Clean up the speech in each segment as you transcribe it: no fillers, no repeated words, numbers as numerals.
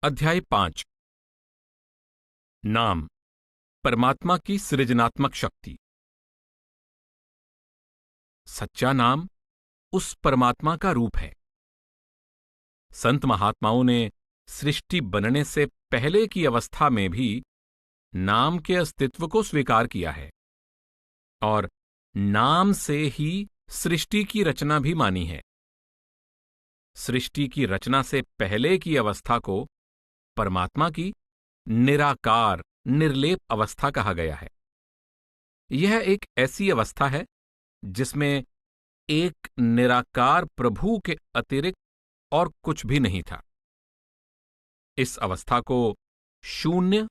अध्याय 5 नाम परमात्मा की सृजनात्मक शक्ति। सच्चा नाम उस परमात्मा का रूप है। संत महात्माओं ने सृष्टि बनने से पहले की अवस्था में भी नाम के अस्तित्व को स्वीकार किया है और नाम से ही सृष्टि की रचना भी मानी है। सृष्टि की रचना से पहले की अवस्था को परमात्मा की निराकार निर्लेप अवस्था कहा गया है। यह एक ऐसी अवस्था है जिसमें एक निराकार प्रभु के अतिरिक्त और कुछ भी नहीं था। इस अवस्था को शून्य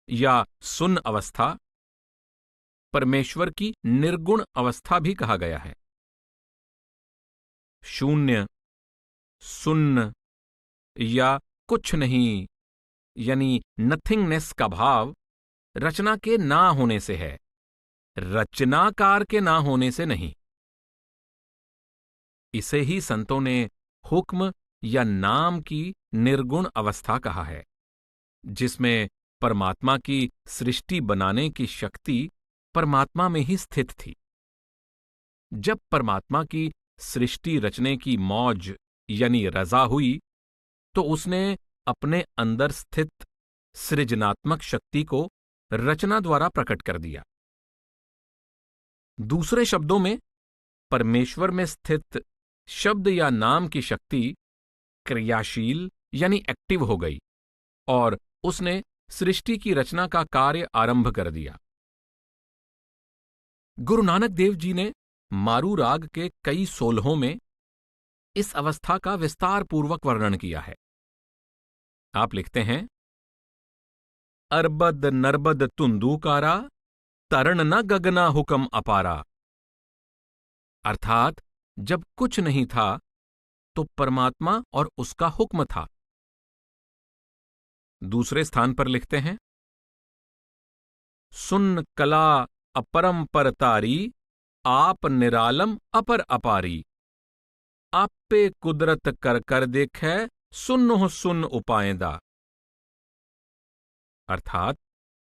या शून्य अवस्था, परमेश्वर की निर्गुण अवस्था भी कहा गया है। शून्य, शून्य या कुछ नहीं यानी नथिंगनेस का भाव रचना के ना होने से है, रचनाकार के ना होने से नहीं। इसे ही संतों ने हुक्म या नाम की निर्गुण अवस्था कहा है, जिसमें परमात्मा की सृष्टि बनाने की शक्ति परमात्मा में ही स्थित थी। जब परमात्मा की सृष्टि रचने की मौज यानी रजा हुई तो उसने अपने अंदर स्थित सृजनात्मक शक्ति को रचना द्वारा प्रकट कर दिया। दूसरे शब्दों में, परमेश्वर में स्थित शब्द या नाम की शक्ति क्रियाशील यानी एक्टिव हो गई और उसने सृष्टि की रचना का कार्य आरंभ कर दिया। गुरु नानक देव जी ने मारू राग के कई सोलहों में इस अवस्था का विस्तार पूर्वक वर्णन किया है। आप लिखते हैं, अरबद नरबद तुंदूकारा, तरण न गगना हुकम अपारा। अर्थात जब कुछ नहीं था तो परमात्मा और उसका हुक्म था। दूसरे स्थान पर लिखते हैं, सुन कला अपरंपर तारी, आप निरालम अपर अपारी। आप पे कुदरत कर कर देखे, सुन सुन उपायदा। अर्थात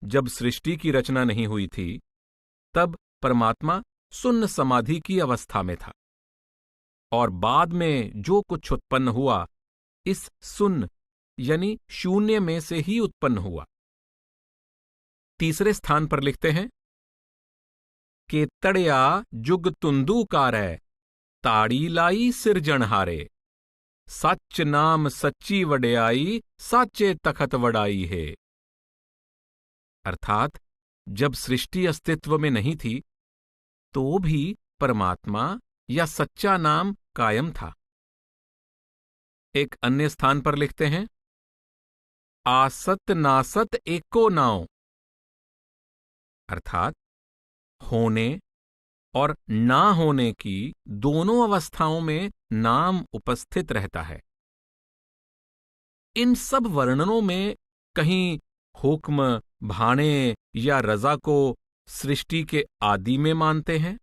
जब सृष्टि की रचना नहीं हुई थी तब परमात्मा सुन्न समाधि की अवस्था में था और बाद में जो कुछ उत्पन्न हुआ इस सुन्न यानी शून्य में से ही उत्पन्न हुआ। तीसरे स्थान पर लिखते हैं, के तड़या जुग तुंदूकारै, ताड़ी लाई सिरजनहारे। सच नाम सच्ची वड्याई, साचे तखत वडाई है। अर्थात जब सृष्टि अस्तित्व में नहीं थी तो भी परमात्मा या सच्चा नाम कायम था। एक अन्य स्थान पर लिखते हैं, आसत नासत एको नाव। अर्थात होने और ना होने की दोनों अवस्थाओं में नाम उपस्थित रहता है। इन सब वर्णनों में कहीं हुक्म, भाणे या रजा को सृष्टि के आदि में मानते हैं,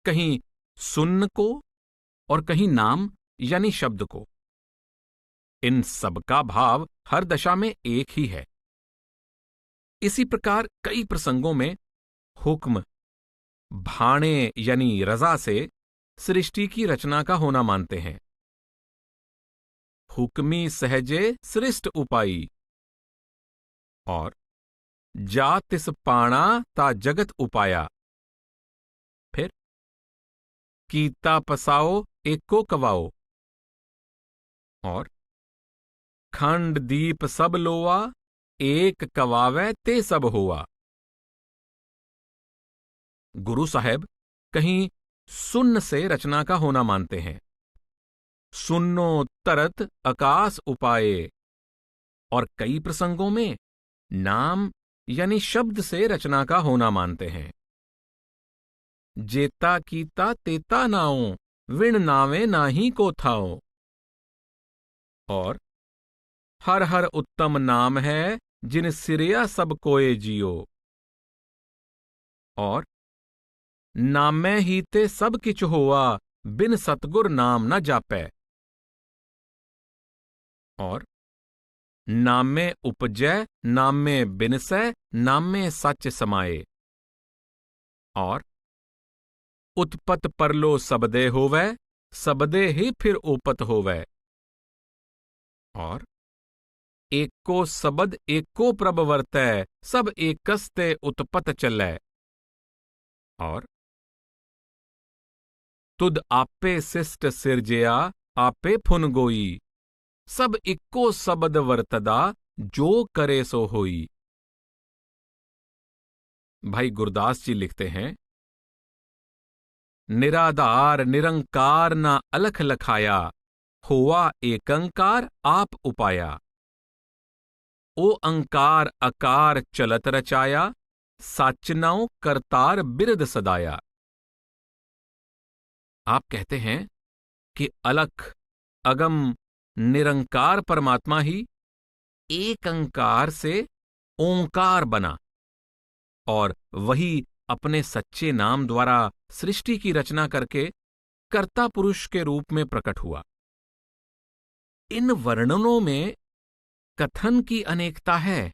कहीं सुन्न को और कहीं नाम यानी शब्द को। इन सब का भाव हर दशा में एक ही है। इसी प्रकार कई प्रसंगों में हुक्म, भाणे यानी रजा से सृष्टि की रचना का होना मानते हैं। हुक्मी सहजे सृष्ट उपाई और जा तिस पाणा ता जगत उपाया। फिर कीता पसाओ एको कवाओ और खंड दीप सब लोआ, एक कवावे ते सब होआ। गुरु साहेब कहीं सुन्न से रचना का होना मानते हैं, सुन्नो तरत आकाश उपाये, और कई प्रसंगों में नाम यानी शब्द से रचना का होना मानते हैं। जेता कीता तेता नाओ, विण नावे नाही को थाओ। और हर हर उत्तम नाम है, जिन सिरिया सब कोए जियो। और नामै ही ते सब किछ होआ, बिन सतगुर नाम न जापै। और नाम में उपजय, नाम में बिनसय, नाम में सच समाये। और उत्पत परलो सबदे होवै, सबदे ही फिर उपत होवै। और एको सबद एको प्रभ वर्तै, सब एकस्ते उत्पत चलै। और तुद आपे शिष्ट सिरजया, आपे फुन गोई, सब इक्को सबद वर्तदा, जो करे सो होई। भाई गुरदास जी लिखते हैं, निराधार निरंकार ना अलख लखाया, हुआ एकंकार आप उपाया। ओ अंकार अकार चलत रचाया, साच नाउ करतार बिरद सदाया। आप कहते हैं कि अलख अगम निरंकार परमात्मा ही एक अंकार से ओंकार बना और वही अपने सच्चे नाम द्वारा सृष्टि की रचना करके कर्ता पुरुष के रूप में प्रकट हुआ। इन वर्णनों में कथन की अनेकता है,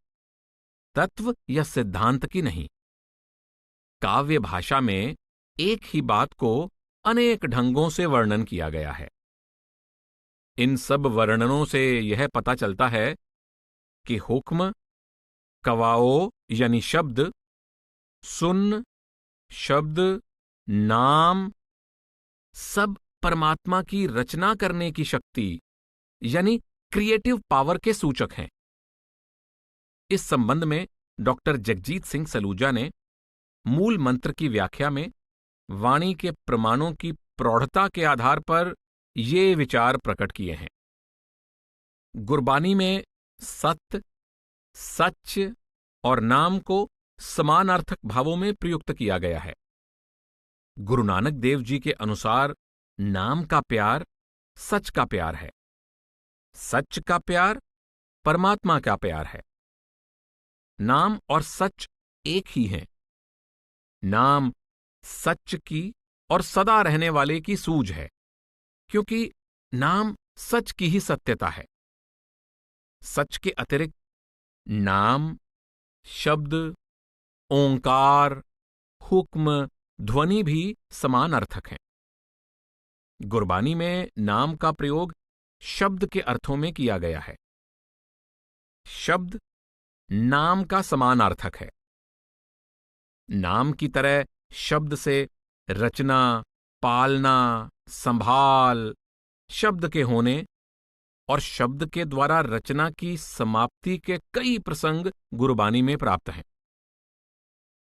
तत्व या सिद्धांत की नहीं। काव्य भाषा में एक ही बात को अनेक ढंगों से वर्णन किया गया है। इन सब वर्णनों से यह पता चलता है कि हुक्म, कवाओ यानी शब्द, सुन शब्द, नाम, सब परमात्मा की रचना करने की शक्ति यानी क्रिएटिव पावर के सूचक हैं। इस संबंध में डॉक्टर जगजीत सिंह सलूजा ने मूल मंत्र की व्याख्या में वाणी के प्रमाणों की प्रौढ़ता के आधार पर ये विचार प्रकट किए हैं। गुरबानी में सत्य, सच और नाम को समानार्थक भावों में प्रयुक्त किया गया है। गुरु नानक देव जी के अनुसार नाम का प्यार सच का प्यार है, सच का प्यार परमात्मा का प्यार है। नाम और सच एक ही हैं। नाम सच की और सदा रहने वाले की सूझ है, क्योंकि नाम सच की ही सत्यता है। सच के अतिरिक्त नाम, शब्द, ओंकार, हुक्म, ध्वनि भी समान अर्थक हैं। गुरबानी में नाम का प्रयोग शब्द के अर्थों में किया गया है। शब्द नाम का समानार्थक है। नाम की तरह शब्द से रचना, पालना, संभाल, शब्द के होने और शब्द के द्वारा रचना की समाप्ति के कई प्रसंग गुरबानी में प्राप्त हैं।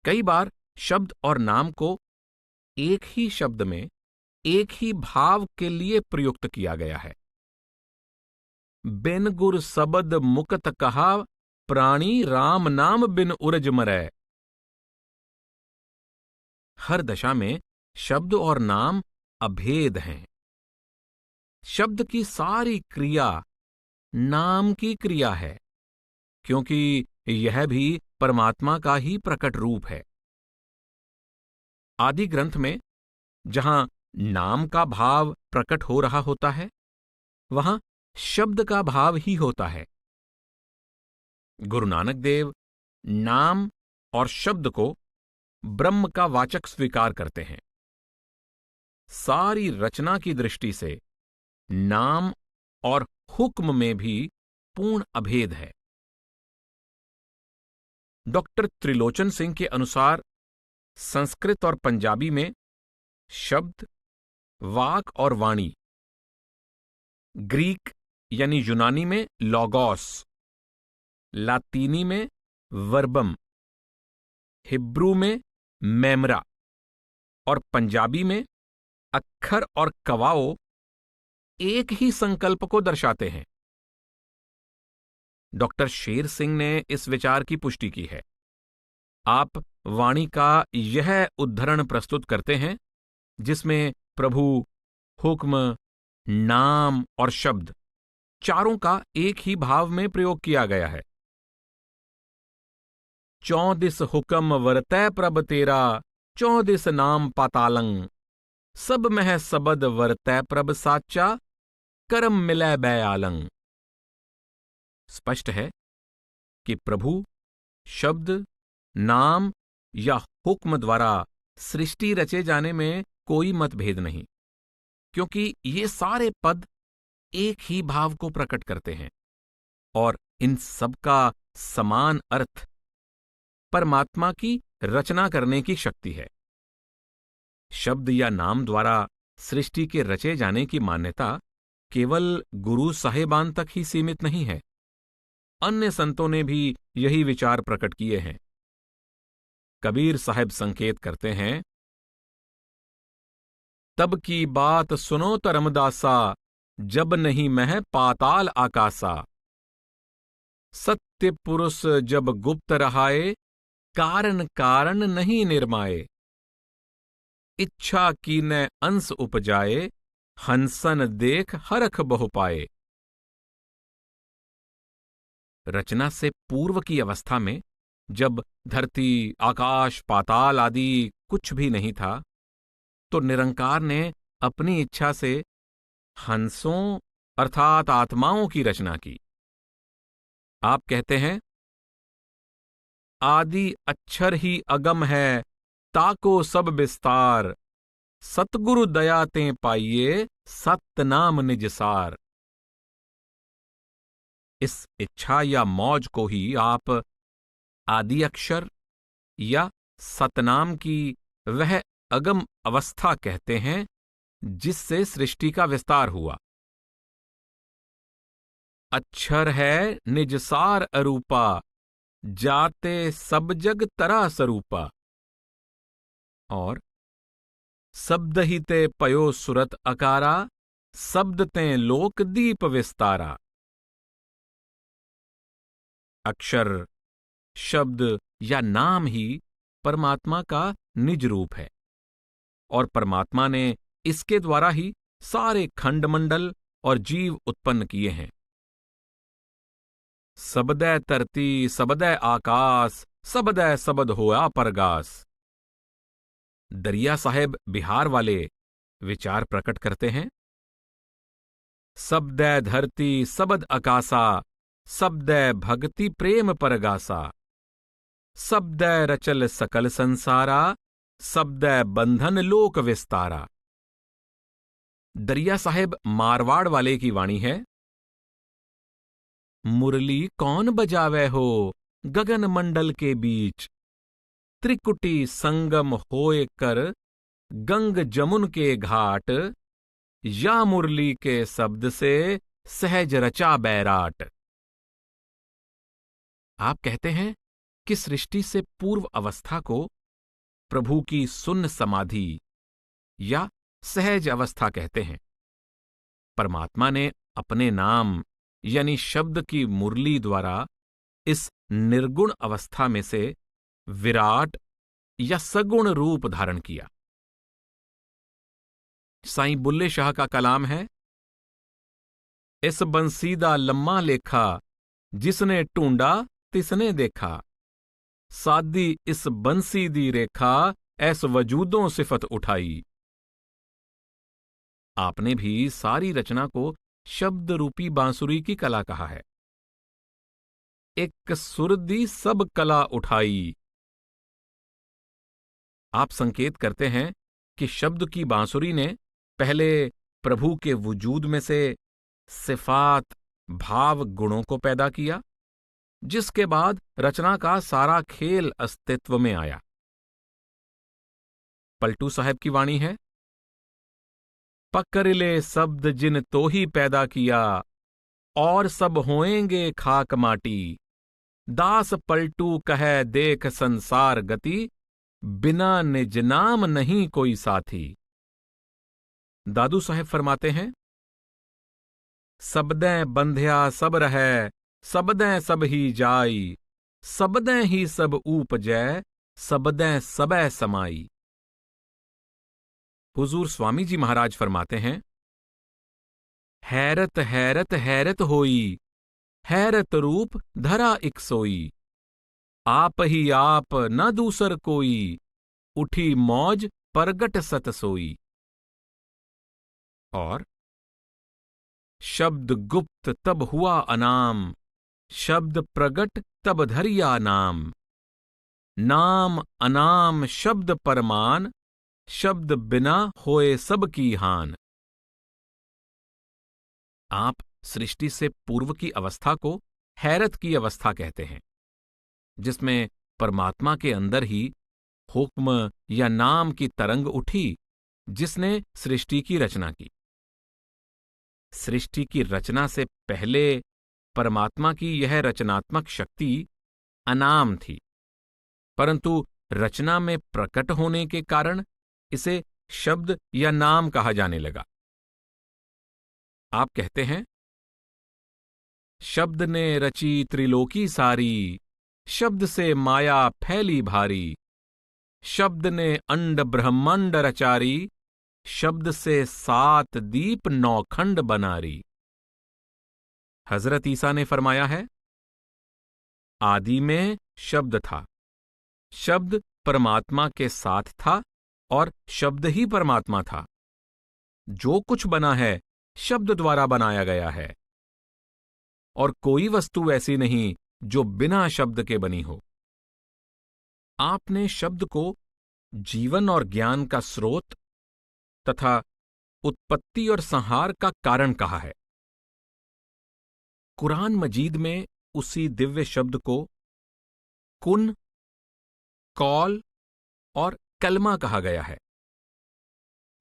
कई बार शब्द और नाम को एक ही शब्द में एक ही भाव के लिए प्रयुक्त किया गया है। बिन गुर सबद मुकत कहा, प्राणी राम नाम बिन उरज मरै। हर दशा में शब्द और नाम अभेद हैं। शब्द की सारी क्रिया नाम की क्रिया है, क्योंकि यह भी परमात्मा का ही प्रकट रूप है। आदि ग्रंथ में जहां नाम का भाव प्रकट हो रहा होता है, वहां शब्द का भाव ही होता है। गुरु नानक देव नाम और शब्द को ब्रह्म का वाचक स्वीकार करते हैं। सारी रचना की दृष्टि से नाम और हुक्म में भी पूर्ण अभेद है। डॉक्टर त्रिलोचन सिंह के अनुसार संस्कृत और पंजाबी में शब्द, वाक और वाणी, ग्रीक यानी यूनानी में लॉगोस, लातीनी में वर्बम, हिब्रू में मेमरा और पंजाबी में अक्खर और कवाओ एक ही संकल्प को दर्शाते हैं। डॉक्टर शेर सिंह ने इस विचार की पुष्टि की है। आप वाणी का यह उद्धरण प्रस्तुत करते हैं जिसमें प्रभु, हुक्म, नाम और शब्द चारों का एक ही भाव में प्रयोग किया गया है। चौदिस हुक्म वरतै प्रभ तेरा, चौदिस नाम पातालंग, सब मह सबद वरतै प्रभ साचा, करम मिलै बैआलंग। स्पष्ट है कि प्रभु शब्द, नाम या हुक्म द्वारा सृष्टि रचे जाने में कोई मतभेद नहीं, क्योंकि ये सारे पद एक ही भाव को प्रकट करते हैं और इन सब का समान अर्थ परमात्मा की रचना करने की शक्ति है। शब्द या नाम द्वारा सृष्टि के रचे जाने की मान्यता केवल गुरु साहिबान तक ही सीमित नहीं है, अन्य संतों ने भी यही विचार प्रकट किए हैं। कबीर साहब संकेत करते हैं, तब की बात सुनो तरमदासा, जब नहीं मह पाताल आकासा। सत्य पुरुष जब गुप्त रहाए, कारण कारण नहीं निर्माए। इच्छा की न अंश उपजाए, हंसन देख हरख बहु पाए। रचना से पूर्व की अवस्था में, जब धरती, आकाश, पाताल आदि कुछ भी नहीं था, तो निरंकार ने अपनी इच्छा से हंसों अर्थात आत्माओं की रचना की। आप कहते हैं, आदि अक्षर ही अगम है, ताको सब विस्तार। सतगुरु दया ते पाइये, सतनाम निजसार। इस इच्छा या मौज को ही आप आदि अक्षर या सतनाम की वह अगम अवस्था कहते हैं जिससे सृष्टि का विस्तार हुआ। अक्षर है निजसार अरूपा, जाते सब जग तरा स्वरूपा। और शब्द ही ते पयो सुरत अकारा, शब्द ते लोक दीप विस्तारा। अक्षर, शब्द या नाम ही परमात्मा का निज रूप है और परमात्मा ने इसके द्वारा ही सारे खंडमंडल और जीव उत्पन्न किए हैं। सबदै तरती सबदै आकाश, सबदै सबद होया परगास। दरिया साहेब बिहार वाले विचार प्रकट करते हैं, सबदै धरती सबद आकाशा, सबदै भक्ति प्रेम परगासा। सबदै रचल सकल संसारा, सबदै बंधन लोक विस्तारा। दरिया साहेब मारवाड़ वाले की वाणी है, मुरली कौन बजावे हो गगन मंडल के बीच। त्रिकुटी संगम होए कर गंग जमुन के घाट, या मुरली के शब्द से सहज रचा बैराट। आप कहते हैं कि सृष्टि से पूर्व अवस्था को प्रभु की सुन्न समाधि या सहज अवस्था कहते हैं। परमात्मा ने अपने नाम यानी शब्द की मुरली द्वारा इस निर्गुण अवस्था में से विराट या सगुण रूप धारण किया। साईं बुल्ले शाह का कलाम है, इस बंसीदा लम्मा लेखा, जिसने ढूंढा तिसने देखा। सादी इस बंसी दी रेखा, ऐस वजूदों सिफत उठाई। आपने भी सारी रचना को शब्द रूपी बांसुरी की कला कहा है। एक सुर दी सब कला उठाई। आप संकेत करते हैं कि शब्द की बांसुरी ने पहले प्रभु के वजूद में से सिफात, भाव, गुणों को पैदा किया, जिसके बाद रचना का सारा खेल अस्तित्व में आया। पलटू साहब की वाणी है, पकड़ ले शब्द जिन तो ही पैदा किया, और सब होएंगे खाक माटी। दास पलटू कहे देख संसार गति, बिना निज नाम नहीं कोई साथी। दादू साहेब फरमाते हैं, सबदें बंध्या सब रहे, सबदें सब ही जाई। सबदें ही सब ऊपजै, सबदें सबे समाई। हुजूर स्वामी जी महाराज फरमाते हैं, हैरत हैरत हैरत होई, हैरत रूप धरा इक सोई। आप ही आप न दूसर कोई, उठी मौज परगट सत सोई। और शब्द गुप्त तब हुआ अनाम, शब्द प्रगट तब धरिया नाम, नाम अनाम शब्द परमान, शब्द बिना होए सब की हान। आप सृष्टि से पूर्व की अवस्था को हैरत की अवस्था कहते हैं, जिसमें परमात्मा के अंदर ही हुक्म या नाम की तरंग उठी, जिसने सृष्टि की रचना की। सृष्टि की रचना से पहले परमात्मा की यह रचनात्मक शक्ति अनाम थी, परंतु रचना में प्रकट होने के कारण इसे शब्द या नाम कहा जाने लगा। आप कहते हैं, शब्द ने रची त्रिलोकी सारी, शब्द से माया फैली भारी, शब्द ने अंड ब्रह्मांड रचारी, शब्द से 7 दीप 9 खंड बनारी। हजरत ईसा ने फरमाया है, आदि में शब्द था, शब्द परमात्मा के साथ था और शब्द ही परमात्मा था। जो कुछ बना है शब्द द्वारा बनाया गया है, और कोई वस्तु ऐसी नहीं जो बिना शब्द के बनी हो। आपने शब्द को जीवन और ज्ञान का स्रोत तथा उत्पत्ति और संहार का कारण कहा है। कुरान मजीद में उसी दिव्य शब्द को कुन, कौल और कलमा कहा गया है।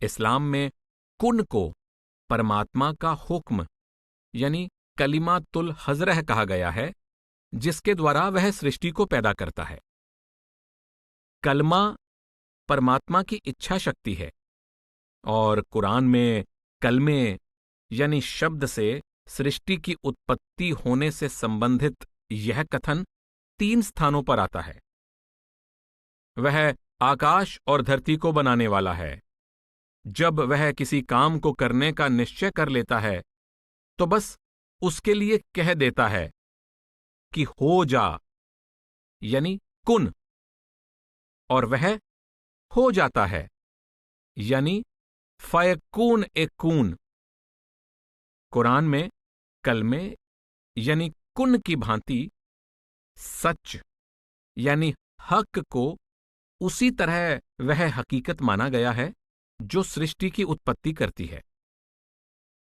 इस्लाम में कुन को परमात्मा का हुक्म यानी कलिमातुल हजरह कहा गया है, जिसके द्वारा वह सृष्टि को पैदा करता है। कलमा परमात्मा की इच्छा शक्ति है, और कुरान में कलमे यानी शब्द से सृष्टि की उत्पत्ति होने से संबंधित यह कथन 3 स्थानों पर आता है। वह आकाश और धरती को बनाने वाला है। जब वह किसी काम को करने का निश्चय कर लेता है तो बस उसके लिए कह देता है कि हो जा, यानी कुन, और वह हो जाता है, यानी फयकून एकून। कुरान में कलमे यानी कुन की भांति सच यानी हक को उसी तरह वह हकीकत माना गया है जो सृष्टि की उत्पत्ति करती है।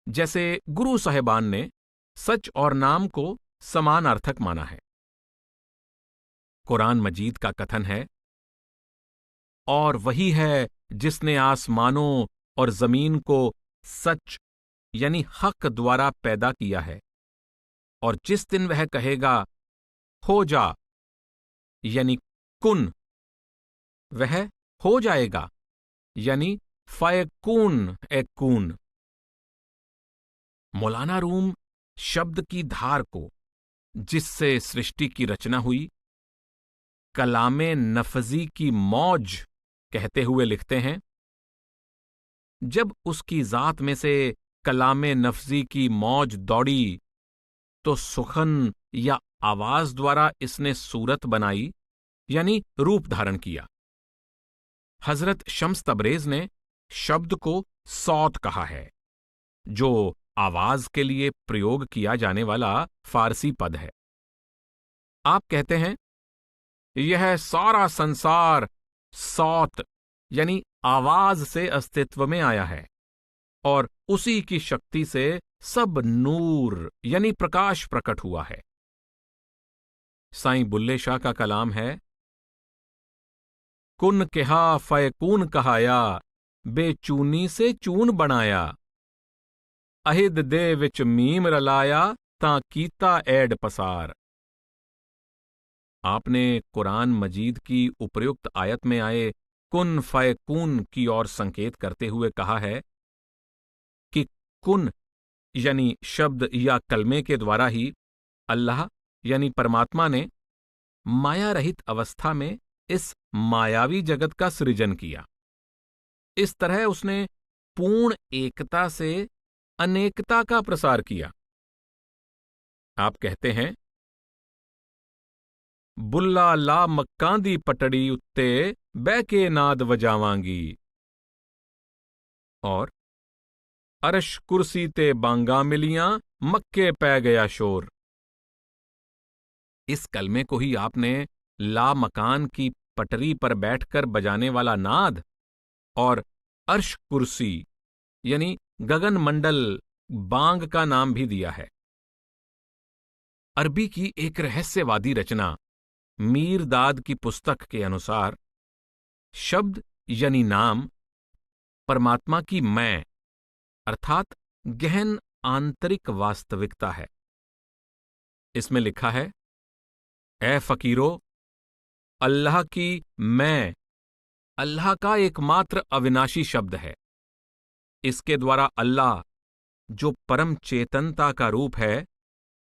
जैसे गुरु साहिबान ने सच और नाम को समान अर्थक माना है। कुरान मजीद का कथन है, और वही है जिसने आसमानों और जमीन को सच यानी हक द्वारा पैदा किया है, और जिस दिन वह कहेगा हो जा यानी कुन, वह हो जाएगा, यानी फयकून एकून। मौलाना रूम शब्द की धार को, जिससे सृष्टि की रचना हुई, कलामे नफजी की मौज कहते हुए लिखते हैं, जब उसकी जात में से कलामे नफजी की मौज दौड़ी तो सुखन या आवाज द्वारा इसने सूरत बनाई यानी रूप धारण किया। हजरत शम्स तबरेज ने शब्द को सौत कहा है, जो आवाज के लिए प्रयोग किया जाने वाला फारसी पद है। आप कहते हैं, यह सारा संसार सौत यानी आवाज से अस्तित्व में आया है, और उसी की शक्ति से सब नूर यानी प्रकाश प्रकट हुआ है। साईं बुल्ले शाह का कलाम है, कुन कहा फयकून कहाया, बेचूनी से चून बनाया, अहिद दे विच मीम रलाया, तां कीता ऐड पसार। आपने कुरान मजीद की उपर्युक्त आयत में आए कुन फयकून की ओर संकेत करते हुए कहा है कि कुन यानी शब्द या कलमे के द्वारा ही अल्लाह यानी परमात्मा ने माया रहित अवस्था में इस मायावी जगत का सृजन किया। इस तरह उसने पूर्ण एकता से अनेकता का प्रसार किया। आप कहते हैं, बुल्ला ला मक्कां दी पटड़ी उत्ते बह के नाद वजावांगी, और अरश कुर्सी ते बांगा मिलियां, मक्के पै गया शोर। इस कलमे को ही आपने ला मकान की पटरी पर बैठकर बजाने वाला नाद और अर्श कुर्सी यानी गगन मंडल बांग का नाम भी दिया है। अरबी की एक रहस्यवादी रचना मीरदाद की पुस्तक के अनुसार शब्द यानी नाम परमात्मा की मैं अर्थात गहन आंतरिक वास्तविकता है। इसमें लिखा है, ए फकीरो, अल्लाह की मैं अल्लाह का एकमात्र अविनाशी शब्द है। इसके द्वारा अल्लाह जो परम चेतनता का रूप है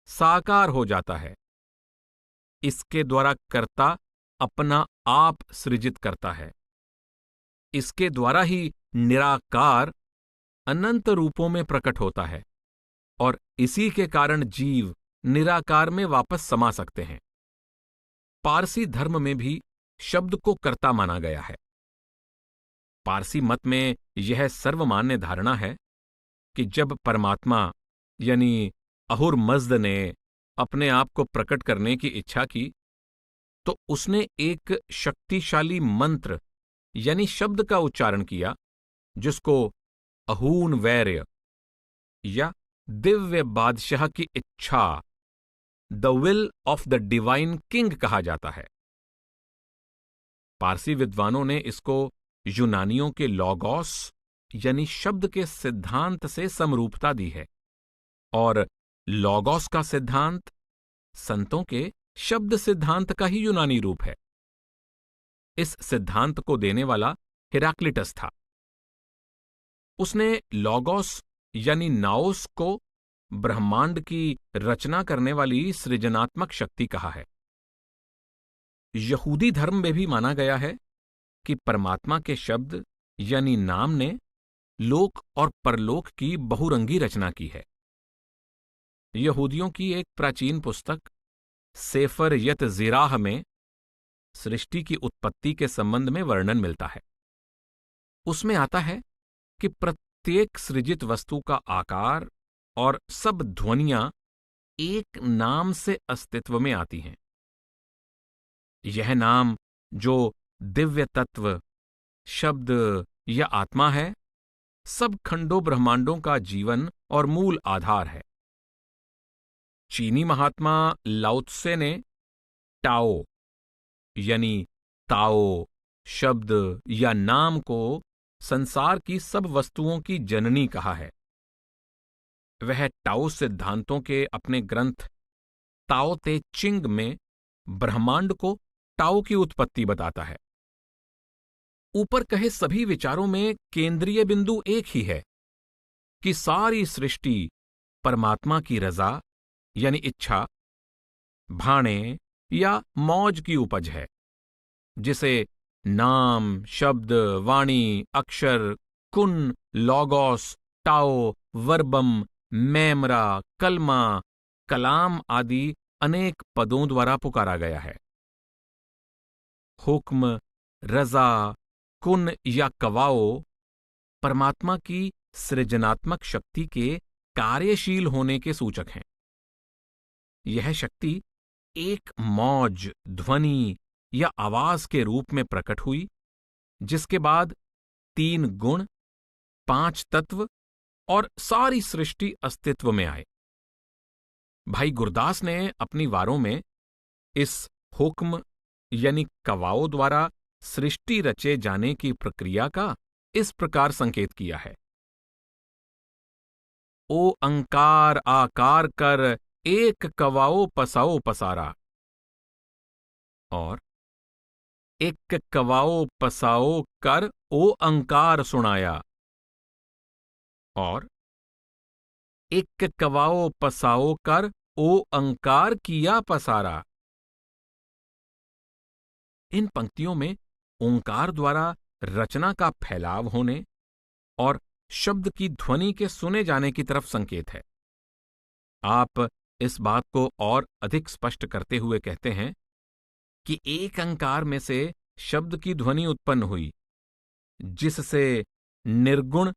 साकार हो जाता है। इसके द्वारा कर्ता अपना आप सृजित करता है। इसके द्वारा ही निराकार अनंत रूपों में प्रकट होता है और इसी के कारण जीव निराकार में वापस समा सकते हैं। पारसी धर्म में भी शब्द को कर्ता माना गया है। पारसी मत में यह सर्वमान्य धारणा है कि जब परमात्मा यानी अहुर मज़्द ने अपने आप को प्रकट करने की इच्छा की तो उसने एक शक्तिशाली मंत्र यानी शब्द का उच्चारण किया जिसको अहून वैर्य या दिव्य बादशाह की इच्छा the will of the divine king कहा जाता है। पारसी विद्वानों ने इसको यूनानियों के लॉगोस यानी शब्द के सिद्धांत से समरूपता दी है और लॉगोस का सिद्धांत संतों के शब्द सिद्धांत का ही यूनानी रूप है। इस सिद्धांत को देने वाला हेराक्लिटस था। उसने लॉगोस यानी नाओस को ब्रह्मांड की रचना करने वाली सृजनात्मक शक्ति कहा है। यहूदी धर्म में भी माना गया है कि परमात्मा के शब्द यानी नाम ने लोक और परलोक की बहुरंगी रचना की है। यहूदियों की एक प्राचीन पुस्तक सेफर यत जिराह में सृष्टि की उत्पत्ति के संबंध में वर्णन मिलता है। उसमें आता है कि प्रत्येक सृजित वस्तु का आकार और सब ध्वनियां एक नाम से अस्तित्व में आती हैं। यह नाम जो दिव्य तत्व, शब्द या आत्मा है, सब खंडों ब्रह्मांडों का जीवन और मूल आधार है। चीनी महात्मा लाओ त्से ने टाओ यानी ताओ शब्द या नाम को संसार की सब वस्तुओं की जननी कहा है। वह टाओ सिद्धांतों के अपने ग्रंथ ताओ ते चिंग में ब्रह्मांड को टाओ की उत्पत्ति बताता है। ऊपर कहे सभी विचारों में केंद्रीय बिंदु एक ही है कि सारी सृष्टि परमात्मा की रजा यानी इच्छा, भाणे या मौज की उपज है, जिसे नाम, शब्द, वाणी, अक्षर, कुन, लॉगोस, टाओ, वर्बम, मैमरा, कलमा, कलाम आदि अनेक पदों द्वारा पुकारा गया है। हुक्म, रजा, कुन या कवाओ परमात्मा की सृजनात्मक शक्ति के कार्यशील होने के सूचक हैं। यह शक्ति एक मौज, ध्वनि या आवाज के रूप में प्रकट हुई, जिसके बाद 3 गुण, 5 तत्व और सारी सृष्टि अस्तित्व में आए। भाई गुरदास ने अपनी वारों में इस हुक्म यानी कवाओ द्वारा सृष्टि रचे जाने की प्रक्रिया का इस प्रकार संकेत किया है। ओ अंकार आकार कर एक कवाओ पसाओ पसारा, और एक कवाओ पसाओ कर ओ अंकार सुनाया, और एक कवाओ पसाओ कर ओ अंकार किया पसारा। इन पंक्तियों में ओंकार द्वारा रचना का फैलाव होने और शब्द की ध्वनि के सुने जाने की तरफ संकेत है। आप इस बात को और अधिक स्पष्ट करते हुए कहते हैं कि एक अंकार में से शब्द की ध्वनि उत्पन्न हुई, जिससे निर्गुण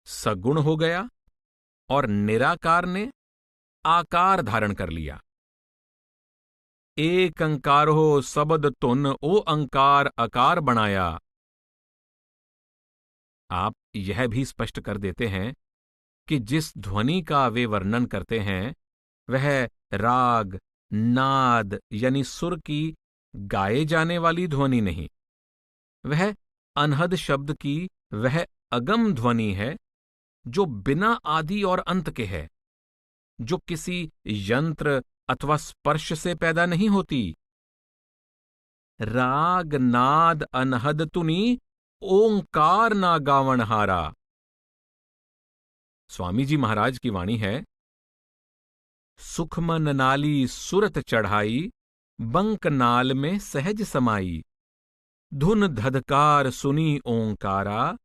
सगुण हो गया और निराकार ने आकार धारण कर लिया। एक अंकार हो सबद तुन ओ अंकार अकार बनाया। आप यह भी स्पष्ट कर देते हैं कि जिस ध्वनि का वे वर्णन करते हैं वह राग, नाद यानी सुर की गाए जाने वाली ध्वनि नहीं, वह अनहद शब्द की वह अगम ध्वनि है जो बिना आदि और अंत के है, जो किसी यंत्र अथवा स्पर्श से पैदा नहीं होती। राग नाद अनहद तुनी ओंकार ना गावनहारा। स्वामी जी महाराज की वाणी है, सुखमन नाली सुरत चढ़ाई, बंक नाल में सहज समाई। धुन धधकार सुनी ओंकारा,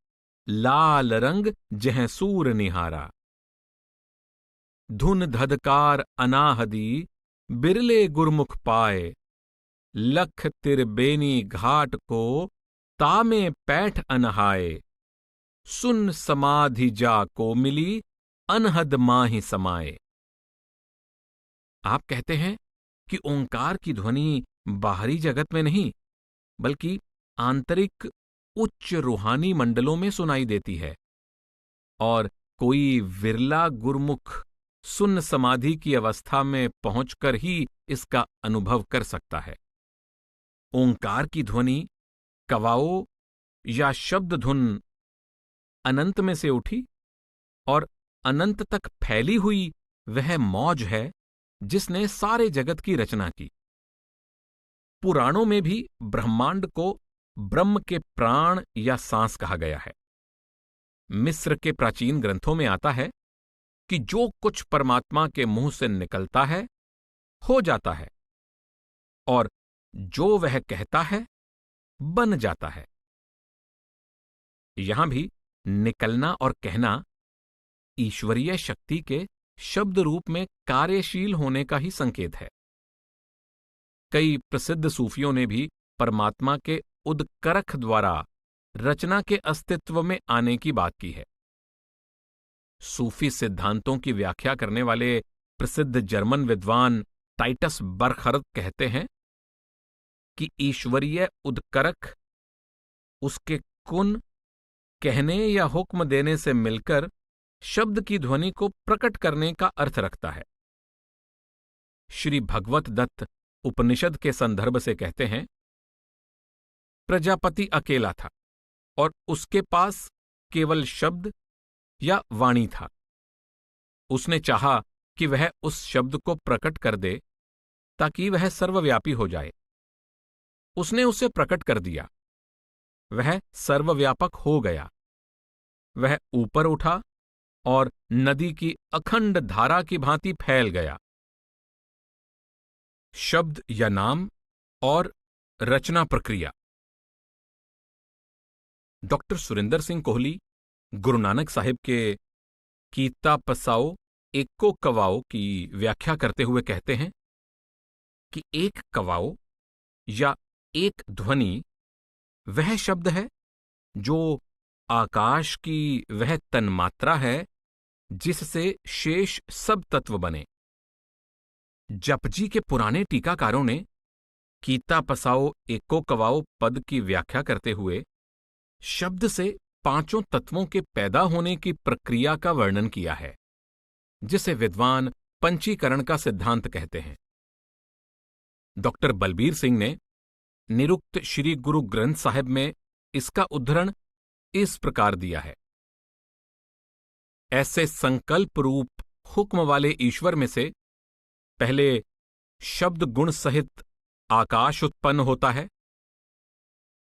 लाल रंग जह सूर निहारा। धुन धधकार अनाहदी, बिरले गुरमुख पाए। लख तिरबेनी घाट को, तामे पैठ अनहाए। सुन समाधि जा को मिली, अनहद माहि समाए। आप कहते हैं कि ओंकार की ध्वनि बाहरी जगत में नहीं बल्कि आंतरिक उच्च रूहानी मंडलों में सुनाई देती है, और कोई विरला गुरमुख सुन्न समाधि की अवस्था में पहुंचकर ही इसका अनुभव कर सकता है। ओंकार की ध्वनि कवाओ या शब्द धुन अनंत में से उठी और अनंत तक फैली हुई वह मौज है जिसने सारे जगत की रचना की। पुराणों में भी ब्रह्मांड को ब्रह्म के प्राण या सांस कहा गया है। मिस्र के प्राचीन ग्रंथों में आता है कि जो कुछ परमात्मा के मुंह से निकलता है हो जाता है, और जो वह कहता है बन जाता है। यहां भी निकलना और कहना ईश्वरीय शक्ति के शब्द रूप में कार्यशील होने का ही संकेत है। कई प्रसिद्ध सूफियों ने भी परमात्मा के उदकरख द्वारा रचना के अस्तित्व में आने की बात की है। सूफी सिद्धांतों की व्याख्या करने वाले प्रसिद्ध जर्मन विद्वान टाइटस बरखर्द कहते हैं कि ईश्वरीय उदकरख उसके कुन कहने या हुक्म देने से मिलकर शब्द की ध्वनि को प्रकट करने का अर्थ रखता है। श्री भगवत दत्त उपनिषद के संदर्भ से कहते हैं, प्रजापति अकेला था और उसके पास केवल शब्द या वाणी था। उसने चाहा कि वह उस शब्द को प्रकट कर दे ताकि वह सर्वव्यापी हो जाए। उसने उसे प्रकट कर दिया, वह सर्वव्यापक हो गया। वह ऊपर उठा और नदी की अखंड धारा की भांति फैल गया। शब्द या नाम और रचना प्रक्रिया। डॉक्टर सुरिंदर सिंह कोहली गुरु नानक साहिब के कीता पसाओ एको कवाओ की व्याख्या करते हुए कहते हैं कि एक कवाओ या एक ध्वनि वह शब्द है जो आकाश की वह तन्मात्रा है जिससे शेष सब तत्व बने। जपजी के पुराने टीकाकारों ने कीता पसाओ एको कवाओ पद की व्याख्या करते हुए शब्द से पांचों तत्वों के पैदा होने की प्रक्रिया का वर्णन किया है, जिसे विद्वान पंचीकरण का सिद्धांत कहते हैं। डॉक्टर बलबीर सिंह ने निरुक्त श्री गुरु ग्रंथ साहिब में इसका उद्धरण इस प्रकार दिया है, ऐसे संकल्प रूप हुक्म वाले ईश्वर में से पहले शब्द गुण सहित आकाश उत्पन्न होता है।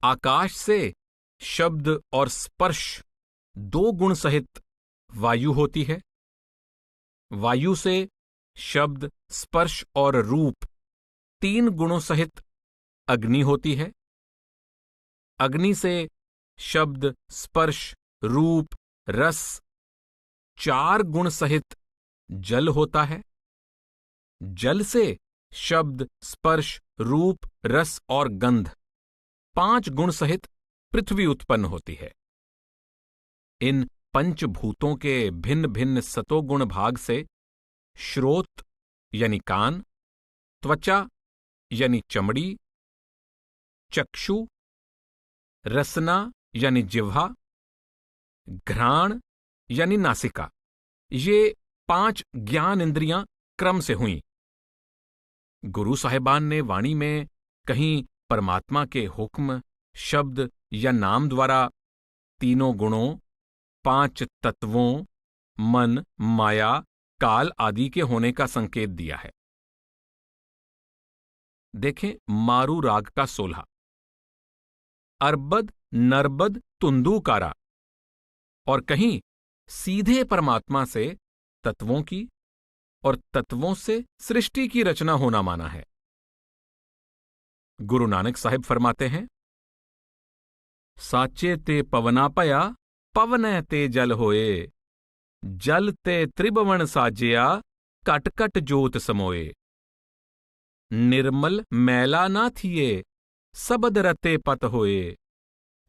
आकाश से शब्द और स्पर्श दो गुण सहित वायु होती है। वायु से शब्द, स्पर्श और रूप तीन गुणों सहित अग्नि होती है। अग्नि से शब्द, स्पर्श, रूप, रस चार गुण सहित जल होता है। जल से शब्द, स्पर्श, रूप, रस और गंध पांच गुण सहित पृथ्वी उत्पन्न होती है। इन पंचभूतों के भिन्न भिन्न सतोगुण भाग से श्रोत यानी कान, त्वचा यानी चमड़ी, चक्षु, रसना यानी जिह्वा, घ्राण यानी नासिका, ये 5 ज्ञान इंद्रियां क्रम से हुईं। गुरु साहिबान ने वाणी में कहीं परमात्मा के हुक्म, शब्द या नाम द्वारा तीनों गुणों, 5 तत्वों, मन, माया, काल आदि के होने का संकेत दिया है। देखें मारू राग का 16, अरबद नरबद तुंदुकारा, और कहीं सीधे परमात्मा से तत्वों की और तत्वों से सृष्टि की रचना होना माना है। गुरु नानक साहिब फरमाते हैं, साचे ते पवना पया, पवनै ते जल होए, जल ते त्रिभुवन साजिया, कट कट जोत समोए। निर्मल मैला ना थिए, सबद रते पत होए,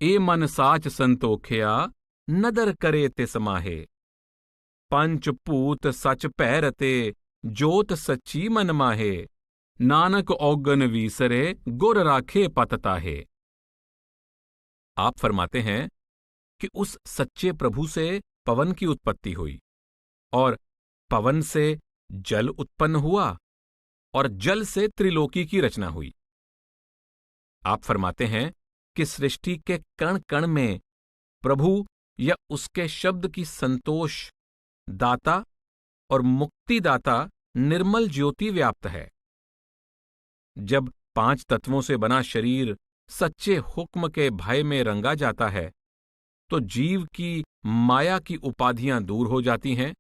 ए मन साच संतोखिया, नदर करे ते समाहे। पंच पूत सच पै रते, जोत सच्ची मन माहे, नानक औगन वीसरे, गुर राखे पत ताहे। आप फरमाते हैं कि उस सच्चे प्रभु से पवन की उत्पत्ति हुई, और पवन से जल उत्पन्न हुआ, और जल से त्रिलोकी की रचना हुई। आप फरमाते हैं कि सृष्टि के कण कण में प्रभु या उसके शब्द की संतोष दाता और मुक्तिदाता निर्मल ज्योति व्याप्त है। जब 5 तत्वों से बना शरीर सच्चे हुक्म के भय में रंगा जाता है, तो जीव की माया की उपाधियां दूर हो जाती हैं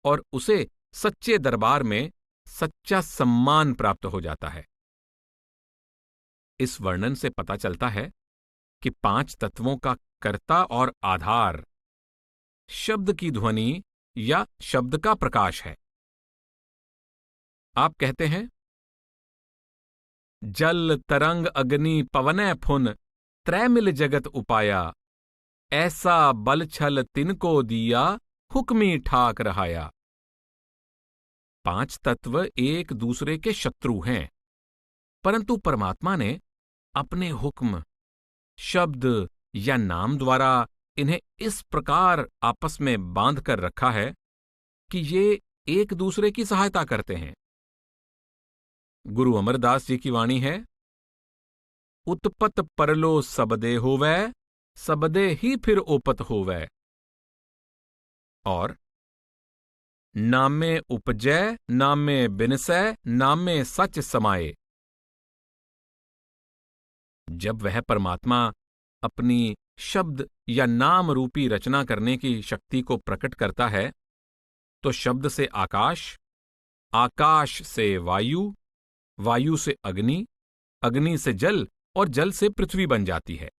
और उसे सच्चे दरबार में सच्चा सम्मान प्राप्त हो जाता है। इस वर्णन से पता चलता है कि 5 तत्वों का कर्ता और आधार शब्द की ध्वनि या शब्द का प्रकाश है। आप कहते हैं, जल तरंग अग्नि पवनै फुन, त्रै मिल जगत उपाया, ऐसा बल छल तिनको दिया, हुक्मी ठाक रहाया। 5 तत्व एक दूसरे के शत्रु हैं, परंतु परमात्मा ने अपने हुक्म, शब्द या नाम द्वारा इन्हें इस प्रकार आपस में बांध कर रखा है कि ये एक दूसरे की सहायता करते हैं। गुरु अमरदास जी की वाणी है, उत्पत परलो सबदे होवै, सबदे ही फिर ओपत होवै, और नामे उपजै, नामे बिनसै, नामे सच समाये। जब वह परमात्मा अपनी शब्द या नाम रूपी रचना करने की शक्ति को प्रकट करता है, तो शब्द से आकाश, आकाश से वायु, वायु से अग्नि, अग्नि से जल और जल से पृथ्वी बन जाती है।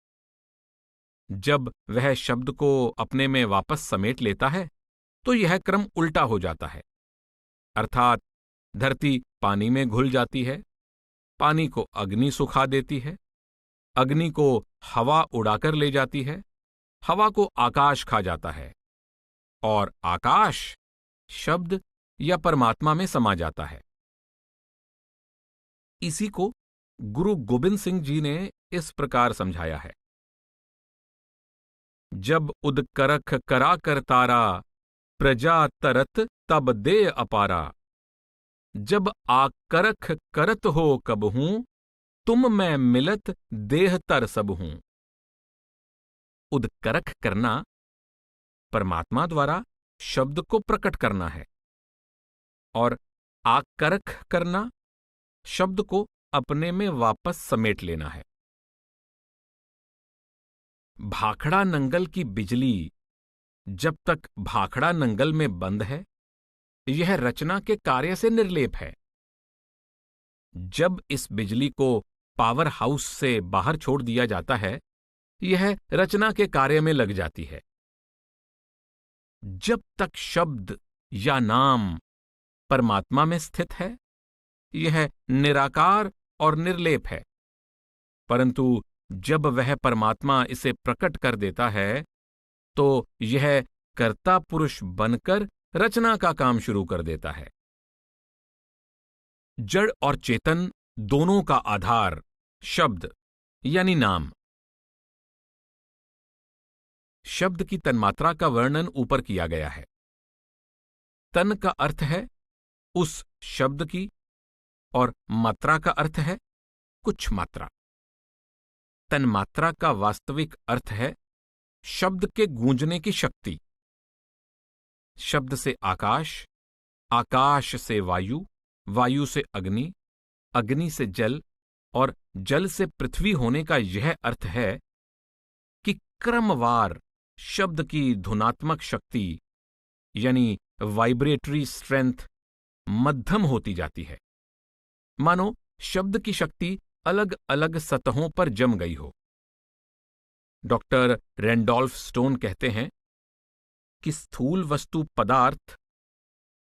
जब वह शब्द को अपने में वापस समेट लेता है, तो यह क्रम उल्टा हो जाता है, अर्थात धरती पानी में घुल जाती है, पानी को अग्नि सुखा देती है, अग्नि को हवा उड़ाकर ले जाती है, हवा को आकाश खा जाता है, और आकाश शब्द या परमात्मा में समा जाता है। इसी को गुरु गोबिंद सिंह जी ने इस प्रकार समझाया है, जब उदकरख करा कर तारा, प्रजा तरत तब दे अपारा, जब आकरख करत हो कबहूं, तुम मैं मिलत देह तर सब हूं। उदकरख करना परमात्मा द्वारा शब्द को प्रकट करना है, और आकरख करना शब्द को अपने में वापस समेट लेना है। भाखड़ा नंगल की बिजली जब तक भाखड़ा नंगल में बंद है, यह रचना के कार्य से निर्लेप है। जब इस बिजली को पावर हाउस से बाहर छोड़ दिया जाता है, यह रचना के कार्य में लग जाती है। जब तक शब्द या नाम परमात्मा में स्थित है, यह निराकार और निर्लेप है, परंतु जब वह परमात्मा इसे प्रकट कर देता है, तो यह कर्ता पुरुष बनकर रचना का काम शुरू कर देता है। जड़ और चेतन दोनों का आधार शब्द यानी नाम। शब्द की तन्मात्रा का वर्णन ऊपर किया गया है। तन का अर्थ है उस शब्द की और मात्रा का अर्थ है कुछ मात्रा। तन्मात्रा का वास्तविक अर्थ है शब्द के गूंजने की शक्ति। शब्द से आकाश, आकाश से वायु, वायु से अग्नि, अग्नि से जल और जल से पृथ्वी होने का यह अर्थ है कि क्रमवार शब्द की धुनात्मक शक्ति यानी वाइब्रेटरी स्ट्रेंथ मध्यम होती जाती है, मानो शब्द की शक्ति अलग अलग सतहों पर जम गई हो। डॉक्टर रैंडोल्फ स्टोन कहते हैं कि स्थूल वस्तु पदार्थ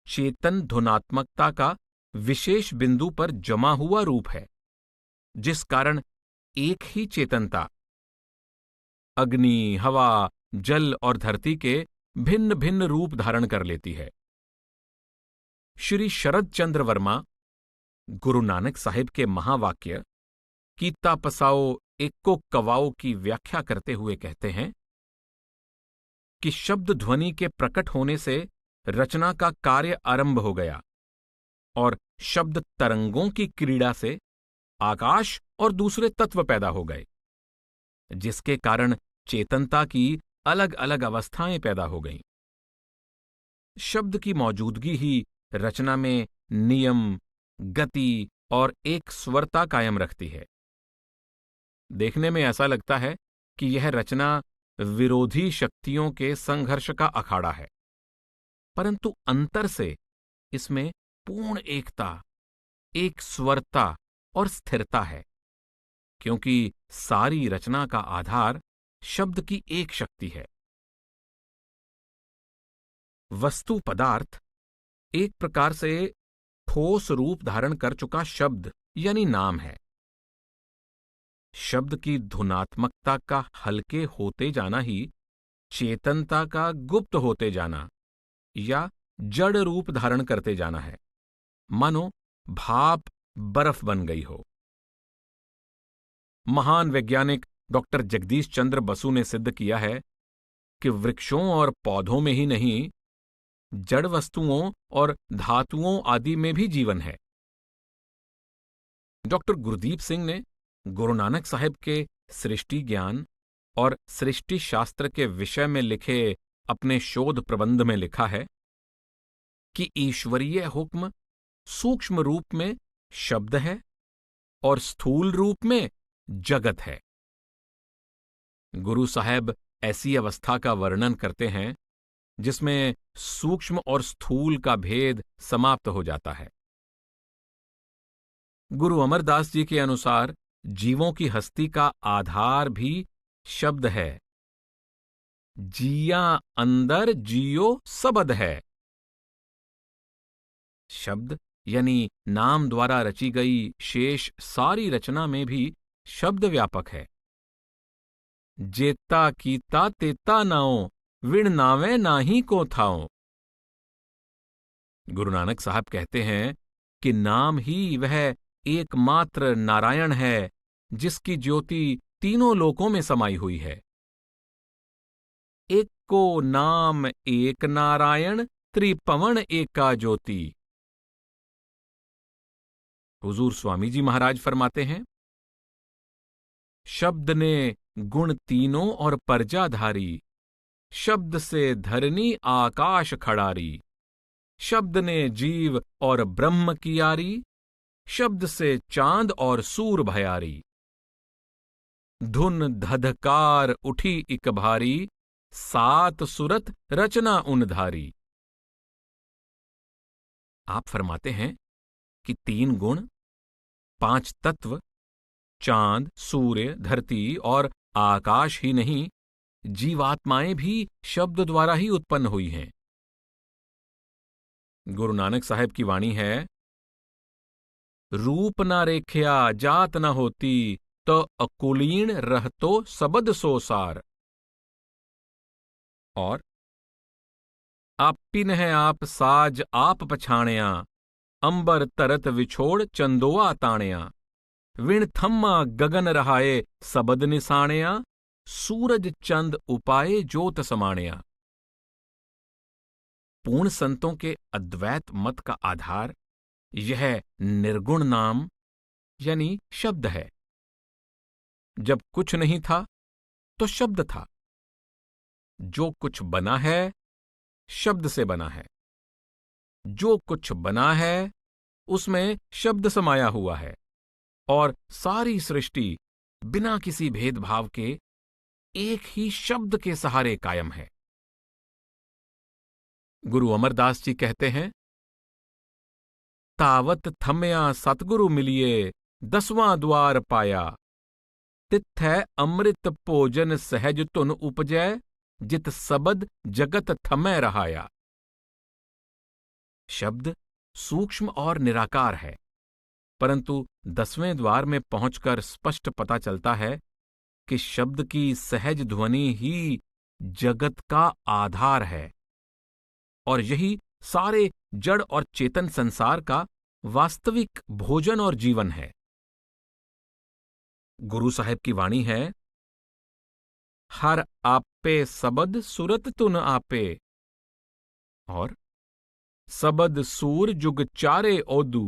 चेतन धुनात्मकता का विशेष बिंदु पर जमा हुआ रूप है, जिस कारण एक ही चेतनता अग्नि, हवा, जल और धरती के भिन्न भिन्न रूप धारण कर लेती है। श्री शरद चंद्र वर्मा गुरु नानक साहिब के महावाक्य कीता पसाओ एक्को कवाओ की व्याख्या करते हुए कहते हैं कि शब्द ध्वनि के प्रकट होने से रचना का कार्य आरंभ हो गया और शब्द तरंगों की क्रीड़ा से आकाश और दूसरे तत्व पैदा हो गए, जिसके कारण चेतनता की अलग अलग अवस्थाएं पैदा हो गईं। शब्द की मौजूदगी ही रचना में नियम, गति और एक स्वरता कायम रखती है। देखने में ऐसा लगता है कि यह रचना विरोधी शक्तियों के संघर्ष का अखाड़ा है, परंतु अंतर से इसमें पूर्ण एकता, एक स्वरता और स्थिरता है, क्योंकि सारी रचना का आधार शब्द की एक शक्ति है। वस्तु पदार्थ एक प्रकार से ठोस रूप धारण कर चुका शब्द यानी नाम है। शब्द की धुनात्मकता का हल्के होते जाना ही चेतनता का गुप्त होते जाना या जड़ रूप धारण करते जाना है, मानो भाप बर्फ बन गई हो। महान वैज्ञानिक डॉक्टर जगदीश चंद्र बसु ने सिद्ध किया है कि वृक्षों और पौधों में ही नहीं, जड़ वस्तुओं और धातुओं आदि में भी जीवन है। डॉक्टर गुरदीप सिंह ने गुरु नानक साहिब के सृष्टि ज्ञान और सृष्टि शास्त्र के विषय में लिखे अपने शोध प्रबंध में लिखा है कि ईश्वरीय हुक्म सूक्ष्म रूप में शब्द है और स्थूल रूप में जगत है। गुरु साहब ऐसी अवस्था का वर्णन करते हैं जिसमें सूक्ष्म और स्थूल का भेद समाप्त हो जाता है। गुरु अमरदास जी के अनुसार जीवों की हस्ती का आधार भी शब्द है। जिया अंदर जियो सबद है। शब्द यानी नाम द्वारा रची गई शेष सारी रचना में भी शब्द व्यापक है। जेता कीता तेता नाओ, विण नावे नाही को थाओ। गुरु नानक साहब कहते हैं कि नाम ही वह एकमात्र नारायण है जिसकी ज्योति तीनों लोकों में समाई हुई है। एक को नाम एक नारायण, त्रिपवन एका ज्योति। हुजूर स्वामी जी महाराज फरमाते हैं, शब्द ने गुण तीनों और परजाधारी, शब्द से धरनी आकाश खड़ारी, शब्द ने जीव और ब्रह्म की यारी, शब्द से चांद और सूर भयारी। धुन धधकार उठी इक भारी, सात सुरत रचना उन धारी। आप फरमाते हैं कि 3 गुण, 5 तत्व, चांद, सूर्य, धरती और आकाश ही नहीं, जीवात्माएं भी शब्द द्वारा ही उत्पन्न हुई हैं। गुरु नानक साहब की वाणी है, रूप ना रेख्या जात न होती, तो अकुलीन रहतो सबद सोसार। और आपिन है आप साज आप पछाणिया, अंबर तरत विछोड़ चंदोआ ताणिया। विण थम्मा गगन रहाए सबद निसाणया, सूरज चंद उपाए ज्योत समाणया। पूर्ण संतों के अद्वैत मत का आधार यह निर्गुण नाम यानी शब्द है। जब कुछ नहीं था तो शब्द था। जो कुछ बना है शब्द से बना है। जो कुछ बना है उसमें शब्द समाया हुआ है और सारी सृष्टि बिना किसी भेदभाव के एक ही शब्द के सहारे कायम है। गुरु अमरदास जी कहते हैं, तावत थम्या सतगुरु मिलिए, 10वां द्वार पाया, तिथै अमृत भोजन सहज धुन उपजै, जित सबद जगत थमै रहाया। शब्द सूक्ष्म और निराकार है, परंतु 10वें द्वार में पहुंचकर स्पष्ट पता चलता है कि शब्द की सहज ध्वनि ही जगत का आधार है और यही सारे जड़ और चेतन संसार का वास्तविक भोजन और जीवन है। गुरु साहिब की वाणी है, हर आपे सबद सुरत तुन आपे, और सबद सूर जुग चारे ओदू।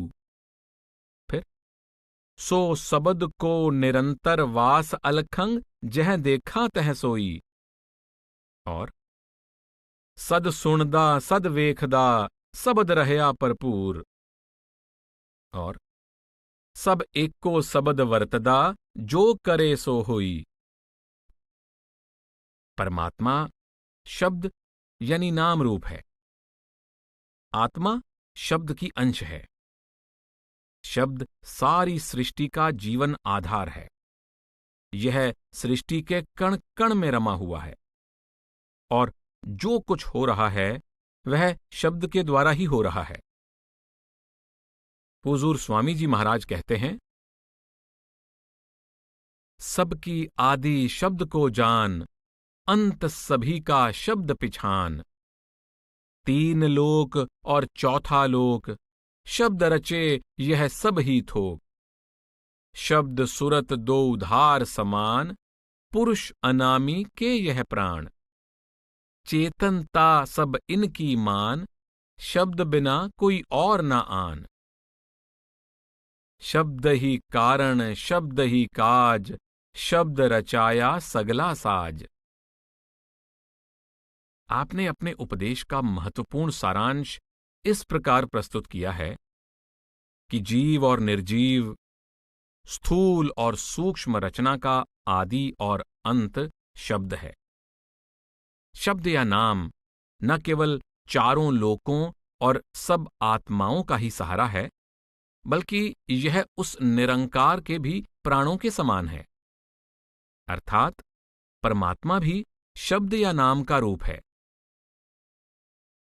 फिर सो सबद को निरंतर वास अलखंग, जह देखा तह सोई। और सद सुनदा सद वेखदा, सबद रहया भरपूर। और सब एको सबद वरतदा, जो करे सो होई। परमात्मा शब्द यानी नाम रूप है। आत्मा शब्द की अंश है। शब्द सारी सृष्टि का जीवन आधार है। यह सृष्टि के कण कण में रमा हुआ है और जो कुछ हो रहा है वह शब्द के द्वारा ही हो रहा है। हुजूर स्वामी जी महाराज कहते हैं, सबकी आदि शब्द को जान, अंत सभी का शब्द पिछान। 3 लोक और चौथा लोक, शब्द रचे यह सब ही थोक। शब्द सुरत दो उधार समान, पुरुष अनामी के यह प्राण। चेतनता सब इनकी मान, शब्द बिना कोई और ना आन। शब्द ही कारण शब्द ही काज, शब्द रचाया सगला साज। आपने अपने उपदेश का महत्वपूर्ण सारांश इस प्रकार प्रस्तुत किया है कि जीव और निर्जीव, स्थूल और सूक्ष्म रचना का आदि और अंत शब्द है। शब्द या नाम न केवल चारों लोकों और सब आत्माओं का ही सहारा है, बल्कि यह उस निरंकार के भी प्राणों के समान है। अर्थात परमात्मा भी शब्द या नाम का रूप है।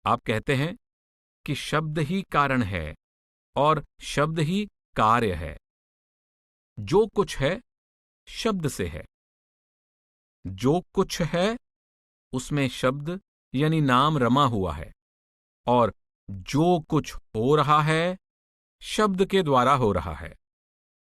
आप कहते हैं कि शब्द ही कारण है और शब्द ही कार्य है। जो कुछ है शब्द से है। जो कुछ है उसमें शब्द यानी नाम रमा हुआ है और जो कुछ हो रहा है शब्द के द्वारा हो रहा है।